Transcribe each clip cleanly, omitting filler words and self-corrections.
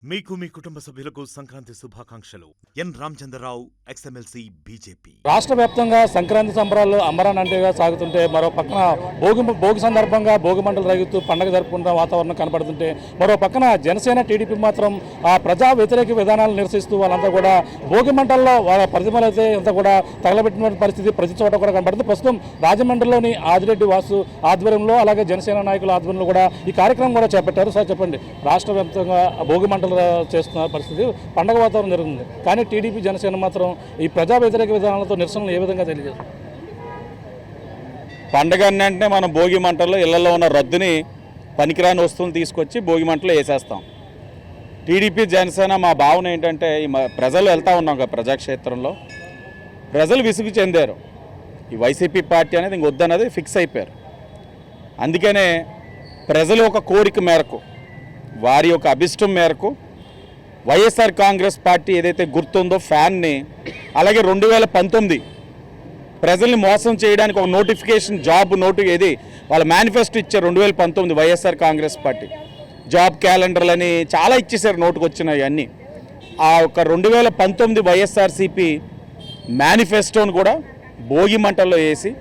మీకు మీ కుటుంబ సభ్యులకు సంక్రాంతి శుభాకాంక్షలు. ఎన్ రామచంద్రరావు, ఎక్స్ఎమ్మెల్సీ, బీజేపీ. రాష్ట్ర వ్యాప్తంగా సంక్రాంతి సంబరాలు అంబరానంటేగా సాగుతుంటే మరో పక్కన భోగి సందర్భంగా భోగి మంటలు రేగుతూ పండగ జరుపుకుంటున్న వాతావరణం కనపడుతుంటే మరో పక్కన జనసేన టీడీపీ మాత్రం ఆ ప్రజా వ్యతిరేక విధానాలు నిరసిస్తూ వాళ్ళంతా కూడా భోగి మంటల్లో వాళ్ళ ప్రతిమలు అయితే అంతా కూడా తగలబెట్టిన పరిస్థితి ప్రతి చోట కూడా కనపడుతుంది. ప్రస్తుతం రాజమండ్రిలోని ఆదిరెడ్డి వాసు ఆధ్వర్యంలో అలాగే జనసేన నాయకుల ఆధ్వర్యంలో కూడా ఈ కార్యక్రమం కూడా చేపట్టారు. సార్ చెప్పండి, రాష్ట్ర వ్యాప్తంగా భోగి మంటలు చేస్తున్న పరిస్థితి పండగ వాతావరణం జరుగుతుంది, కానీ టీడీపీ జనసేన మాత్రం ఈ ప్రజా వ్యతిరేక విధానాలతో నిరసనలు ఏ విధంగా తెలియజేస్తారు? పండగ అంటే మనం భోగి మంటల్లో ఇళ్లలో ఉన్న రద్దుని పనికిరాని వస్తువులు తీసుకొచ్చి భోగి మంటలో వేసేస్తాం. టీడీపీ జనసేన మా భావన ఏంటంటే ఈ ప్రజలు వెళ్తూ ఉన్నాం కదా ప్రజాక్షేత్రంలో, ప్రజలు విసుగు చెందారు. ఈ వైసీపీ పార్టీ అనేది ఇంక వద్దన్నది ఫిక్స్ అయిపోయారు. అందుకనే ప్రజలు ఒక కోరిక మేరకు, వారి యొక్క అభిష్టం మేరకు వైఎస్ఆర్ కాంగ్రెస్ పార్టీ ఏదైతే గుర్తుందో ఫ్యాన్ని, అలాగే 2019 ప్రజల్ని మోసం చేయడానికి ఒక నోటిఫికేషన్ జాబ్ ఏది వాళ్ళ మేనిఫెస్టో ఇచ్చారు 2019 వైఎస్ఆర్ కాంగ్రెస్ పార్టీ. జాబ్ క్యాలెండర్లని చాలా ఇచ్చేసారు, నోటుకు వచ్చినాయి అన్నీ. ఆ ఒక 2019 వైఎస్ఆర్సీపీ మేనిఫెస్టోను కూడా భోగి మంటల్లో వేసి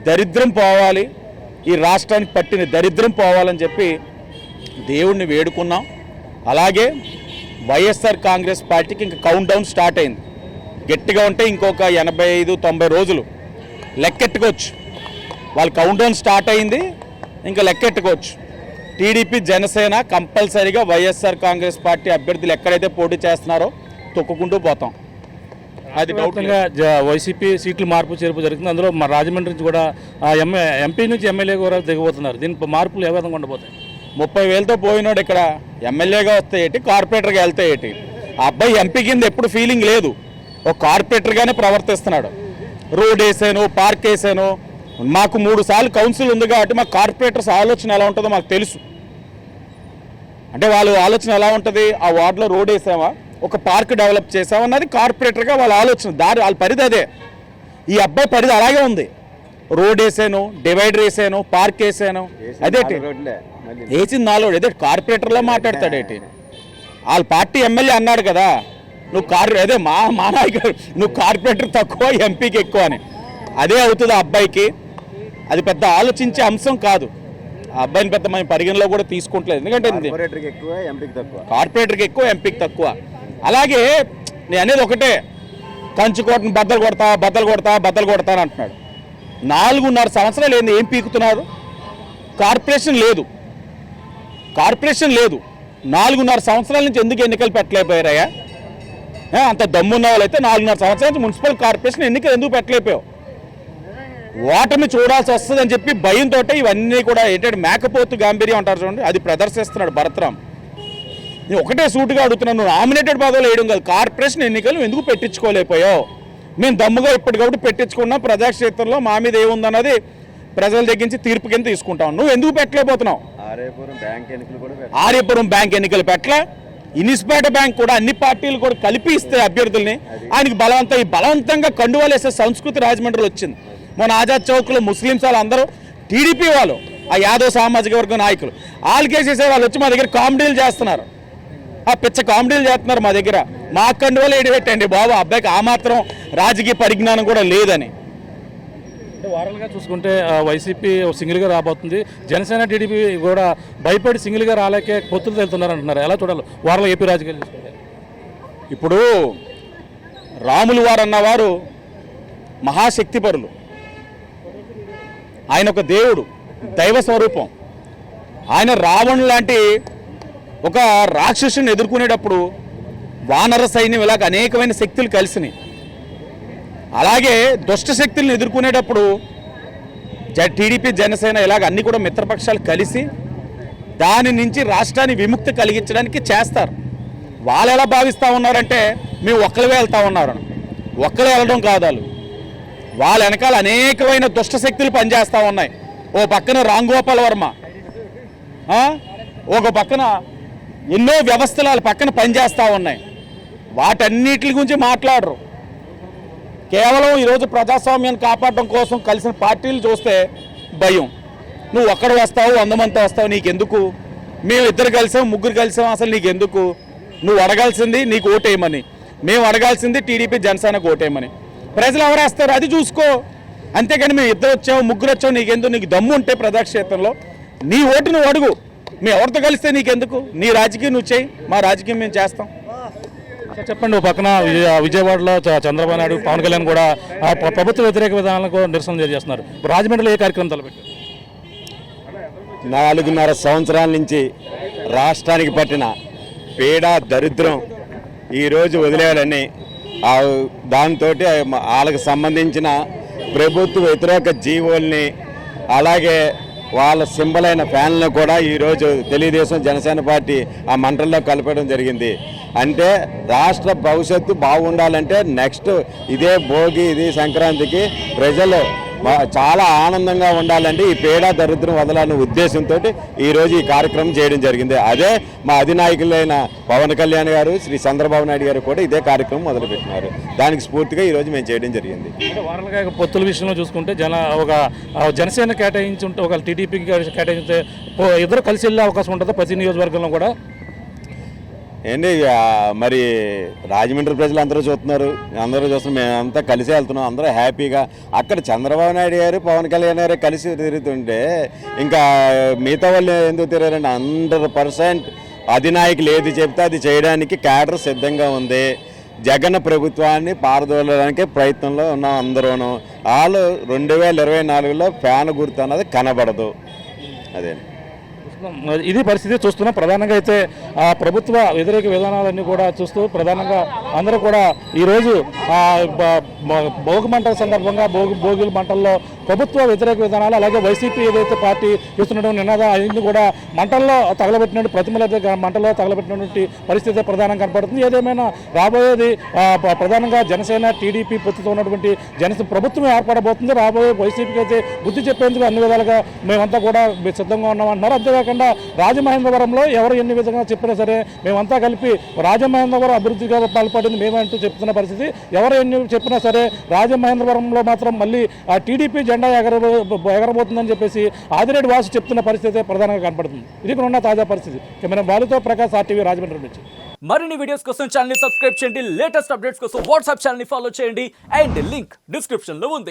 దరిద్రం పోవాలి, ఈ రాష్ట్రానికి పట్టిన దరిద్రం పోవాలని చెప్పి దేవుడిని వేడుకున్నాం. అలాగే వైఎస్ఆర్ కాంగ్రెస్ పార్టీకి ఇంక కౌంట్ డౌన్ స్టార్ట్ అయింది. గట్టిగా ఉంటే ఇంకొక 85-90 రోజులు లెక్కెట్టుకోవచ్చు. వాళ్ళు కౌంట్ డౌన్ స్టార్ట్ అయింది, ఇంకా లెక్కెట్టుకోవచ్చు. టీడీపీ జనసేన కంపల్సరీగా వైఎస్ఆర్ కాంగ్రెస్ పార్టీ అభ్యర్థులు ఎక్కడైతే పోటీ చేస్తున్నారో తొక్కుకుంటూ పోతాం. అది డౌట్గా వైసీపీ సీట్లు మార్పు చేర్పు జరుగుతుంది. అందులో మా రాజమండ్రి నుంచి కూడా ఎంపీ నుంచి ఎమ్మెల్యే కూడా దిగబోతున్నారు. దీని మార్పులు ఏ విధంగా ఉండబోతాయి? 30,000తో పోయినాడు ఇక్కడ ఎమ్మెల్యేగా వస్తే ఏంటి, కార్పొరేటర్గా వెళ్తే ఏంటి? ఆ అబ్బాయి ఎంపీ కింద ఎప్పుడు ఫీలింగ్ లేదు, ఒక కార్పొరేటర్గానే ప్రవర్తిస్తున్నాడు. రోడ్ వేసాను, పార్క్ వేసాను, మాకు 3 సార్లు కౌన్సిల్ ఉంది కాబట్టి మాకు కార్పొరేటర్స్ ఆలోచన ఎలా ఉంటుందో మాకు తెలుసు. అంటే వాళ్ళ ఆలోచన ఎలా ఉంటుంది, ఆ వార్డులో రోడ్ వేసామా, ఒక పార్క్ డెవలప్ చేసామా అన్నది కార్పొరేటర్గా వాళ్ళ ఆలోచన. వాళ్ళ పరిధి అదే. ఈ అబ్బాయి పరిధి అలాగే ఉంది. రోడ్ వేసాను, డివైడర్ వేసాను, పార్క్ వేసాను, అదేంటి వేసింది 4 అదే కార్పొరేటర్లో మాట్లాడతాడేంటి? వాళ్ళ పార్టీ ఎమ్మెల్యే అన్నాడు కదా, నువ్వు అదే మా నాయకుడు, నువ్వు కార్పొరేటర్ తక్కువ ఎంపీకి ఎక్కువ అని. అదే అవుతుంది ఆ అబ్బాయికి. అది పెద్ద ఆలోచించే అంశం కాదు. ఆ అబ్బాయిని పెద్ద మేము పరిగణలో కూడా తీసుకుంటలేదు, ఎందుకంటే కార్పొరేటర్కి ఎక్కువ ఎంపీకి తక్కువ. అలాగే నేను అనేది ఒకటే, కంచుకోటను బద్దలు కొడతా అని అంటున్నాడు. 4.5 సంవత్సరాలు ఏంది, ఏం పీకుతున్నారు? కార్పొరేషన్ లేదు. 4.5 సంవత్సరాల నుంచి ఎందుకు ఎన్నికలు పెట్టలేకపోయారయ్యా? అంత దమ్మున్న వాళ్ళైతే 4.5 సంవత్సరాల నుంచి మున్సిపల్ కార్పొరేషన్ ఎన్నికలు ఎందుకు పెట్టలేకపోయావు? ఓటమి చూడాల్సి వస్తుందని చెప్పి భయంతో ఇవన్నీ కూడా ఏంటంటే మేకపోతు గాంభీర్యం అంటారు చూడండి, అది ప్రదర్శిస్తున్నాడు భరత్రామ్. నేను ఒకటే సూటుగా అడుగుతున్నాను, నువ్వు నామినేటెడ్ పదవులు వేయడం కాదు, కార్పొరేషన్ ఎన్నికలు ఎందుకు పెట్టించుకోలేకపోయావు? మేము దమ్ముగా ఇప్పటికప్పుడు పెట్టించుకున్నాం, ప్రజాక్షేత్రంలో మా మీద ఏముందన్నది ప్రజల దగ్గరించి తీర్పు కింద తీసుకుంటాం. నువ్వు ఎందుకు పెట్టలేకపోతున్నావు? ఆర్యపురం బ్యాంక్ ఎన్నికలు పెట్టలే, ఇనిస్పేట బ్యాంక్ కూడా అన్ని పార్టీలు కూడా కలిపి ఇస్తే అభ్యర్థుల్ని ఆయనకి బలవంతంగా కండువాలేసే సంస్కృతి రాజమండ్రిలో వచ్చింది. మన ఆజాద్ చౌక్లో ముస్లిమ్స్ వాళ్ళందరూ టీడీపీ వాళ్ళు, ఆ యాదవ్ సామాజిక వర్గం నాయకులు వాళ్ళకేసేసే వాళ్ళు వచ్చి మా దగ్గర కామెడీలు చేస్తున్నారు, ఆ పిచ్చ కామెడీలు చేస్తున్నారు మా దగ్గర. మా కండువాలు ఏడిపెట్టండి బాబు, అబ్బాయికి ఆ మాత్రం రాజకీయ పరిజ్ఞానం కూడా లేదని. వారాలుగా చూసుకుంటే వైసీపీ సింగిల్గా రాబోతుంది, జనసేన టీడీపీ కూడా భయపడి సింగిల్గా రాలేకే పొత్తులు వెళ్తున్నారు అంటున్నారు. ఎలా చూడాలి వారంలో ఏపీ రాజకీయాలు చూసుకుంటే? ఇప్పుడు రాములు వారు అన్నవారు మహాశక్తిపరులు, ఆయన ఒక దేవుడు, దైవ స్వరూపం. ఆయన రావణుడు లాంటి ఒక రాక్షసుని ఎదుర్కొనేటప్పుడు వానర సైన్యం ఇలాగ అనేకమైన శక్తులు కలిసినాయి. అలాగే దుష్ట శక్తులను ఎదుర్కొనేటప్పుడు టీడీపీ జనసేన ఇలాగ అన్ని కూడా మిత్రపక్షాలు కలిసి దాని నుంచి రాష్ట్రాన్ని విముక్తి కలిగించడానికి చేస్తారు. వాళ్ళు ఎలా భావిస్తూ ఉన్నారంటే మేము ఒక్కలే వెళ్తూ ఉన్నారు. ఒక్కలే వెళ్ళడం కాదు, వాళ్ళ వెనకాల అనేకమైన దుష్ట శక్తులు పనిచేస్తూ ఉన్నాయి. ఓ పక్కన రాంగోపాల్ వర్మ, ఒక పక్కన ఎన్నో వ్యవస్థలు వాళ్ళ పక్కన పనిచేస్తూ ఉన్నాయి. వాటన్నిటి గురించి మాట్లాడరు. కేవలం ఈరోజు ప్రజాస్వామ్యాన్ని కాపాడడం కోసం కలిసిన పార్టీలు చూస్తే భయం. నువ్వు ఒక్కడు వస్తావు, 100 మందితో వస్తావు, నీకెందుకు? మేము 2 కలిసాం, 3 కలిసాం, అసలు నీకెందుకు? నువ్వు అడగాల్సింది నీకు ఓటేయమని, మేము అడగాల్సింది టీడీపీ జనసేనకు ఓటేయమని. ప్రజలు ఎవరేస్తారు అది చూసుకో, అంతేగాని మేము ఇద్దరు వచ్చావు ముగ్గురు వచ్చావు నీకు దమ్ము ఉంటే ప్రజాక్షేత్రంలో నీ ఓటు నువ్వు అడుగు. మేము ఎవరితో కలిస్తే నీకెందుకు, నీ రాజకీయం నువ్వు చేయి, మా రాజకీయం మేము చేస్తాం. చెప్పండి, ఓ పక్కన విజయవాడలో చంద్రబాబు నాయుడు పవన్ కళ్యాణ్ కూడా ప్రభుత్వ వ్యతిరేక విధానాలకు నిరసన చేస్తున్నారు. రాజమండ్రిలో ఏ కార్యక్రమం తలపెట్టారు? 4.5 సంవత్సరాల నుంచి రాష్ట్రానికి పట్టిన పీడ దరిద్రం ఈరోజు వదిలేయాలని దాంతో వాళ్ళకి సంబంధించిన ప్రభుత్వ వ్యతిరేక జీవోల్ని అలాగే వాళ్ళ సింబల్ అయిన ఫ్యాన్లను కూడా ఈరోజు తెలుగుదేశం జనసేన పార్టీ ఆ మంటల్లో కలపడం జరిగింది. అంటే రాష్ట్ర భవిష్యత్తు బాగుండాలంటే నెక్స్ట్ ఇదే భోగి ఇది సంక్రాంతికి ప్రజలు చాలా ఆనందంగా ఉండాలంటే ఈ పేడ దరిద్రం వదలాలనే ఉద్దేశంతో ఈరోజు ఈ కార్యక్రమం చేయడం జరిగింది. అదే మా అధినాయకులైన పవన్ కళ్యాణ్ గారు శ్రీ చంద్రబాబు నాయుడు గారు కూడా ఇదే కార్యక్రమం మొదలుపెట్టినారు. దానికి స్ఫూర్తిగా ఈరోజు మేము చేయడం జరిగింది. వారాలుగా పొత్తుల విషయంలో చూసుకుంటే ఒక జనసేన కేటాయించి ఉంటే ఒక టీడీపీకి కేటాయిస్తే ఇద్దరు కలిసి వెళ్ళే అవకాశం ఉంటుందా ప్రతి నియోజకవర్గంలో కూడా? ఏంటి మరి రాజమండ్రి ప్రజలు అందరూ చూస్తున్నారు, అందరూ చూస్తున్నాం, మేమంతా కలిసి వెళ్తున్నాం, అందరూ హ్యాపీగా. అక్కడ చంద్రబాబు నాయుడు గారు పవన్ కళ్యాణ్ గారు కలిసి తిరుగుతుంటే ఇంకా మిగతా వాళ్ళు ఎందుకు తిరగారండి? 100% అధినాయకులు ఏది చెప్తే అది చేయడానికి క్యాడర్ సిద్ధంగా ఉంది. జగన్ ప్రభుత్వాన్ని పారదోలడానికి ప్రయత్నంలో ఉన్నాం అందరూను. వాళ్ళు 2024లో ఫ్యాన్ గుర్తు అన్నది కనబడదు. అదే ఇది పరిస్థితి చూస్తున్నాం. ప్రధానంగా అయితే ఆ ప్రభుత్వ వ్యతిరేక విధానాలన్నీ కూడా చూస్తూ ప్రధానంగా అందరూ కూడా ఈరోజు భోగి మంటల సందర్భంగా భోగిల మంటల్లో ప్రభుత్వ వ్యతిరేక విధానాలు అలాగే వైసీపీ ఏదైతే పార్టీ ఇస్తున్న నినాదాలు అవన్నీ కూడా మంటల్లో తగలబెట్టినట్టు ప్రతిమలు అయితే మంటల్లో తగలబెట్టినటువంటి పరిస్థితి ప్రధానంగా కనపడుతుంది. ఏదేమైనా రాబోయేది ప్రధానంగా జనసేన టీడీపీ పొత్తుతో ఉన్నటువంటి జనసేన ప్రభుత్వం ఏర్పడబోతుంది. రాబోయే వైసీపీకి అయితే బుద్ధి చెప్పేందుకు అన్ని విధాలుగా మేమంతా కూడా సిద్ధంగా ఉన్నామంటున్నారు. అంతేకాకుండా రాజమహేంద్రవరంలో ఎవరు ఎన్ని విధంగా చెప్పినా సరే మేమంతా కలిపి రాజమహేంద్రవరం అభివృద్ధిగా పాల్పడింది మేమంటూ చెప్తున్న పరిస్థితి. ఎవరు ఎన్ని చెప్పినా సరే రాజమహేంద్రవరంలో మాత్రం మళ్ళీ ఆ టీడీపీ జెండా ఎగరబోతుందని చెప్పేసి ఆదిరెడ్డి వాసు చెప్తున్న పరిస్థితి ప్రధానంగా కనపడుతుంది. ఇది ఇక్కడ ఉన్న తాజా పరిస్థితి. కెమెరా బాలుతో ప్రకాష్, RTV రాజమండ్రి నుంచి. మరిన్ని వీడియోస్ కోసం ఛానల్ ని సబ్స్క్రైబ్ చేయండి. లేటెస్ట్ అప్డేట్స్ కోసం వాట్సాప్ ఛానల్ ని ఫాలో చేయండి. అండ్ లింక్ డిస్క్రిప్షన్ లో ఉంది.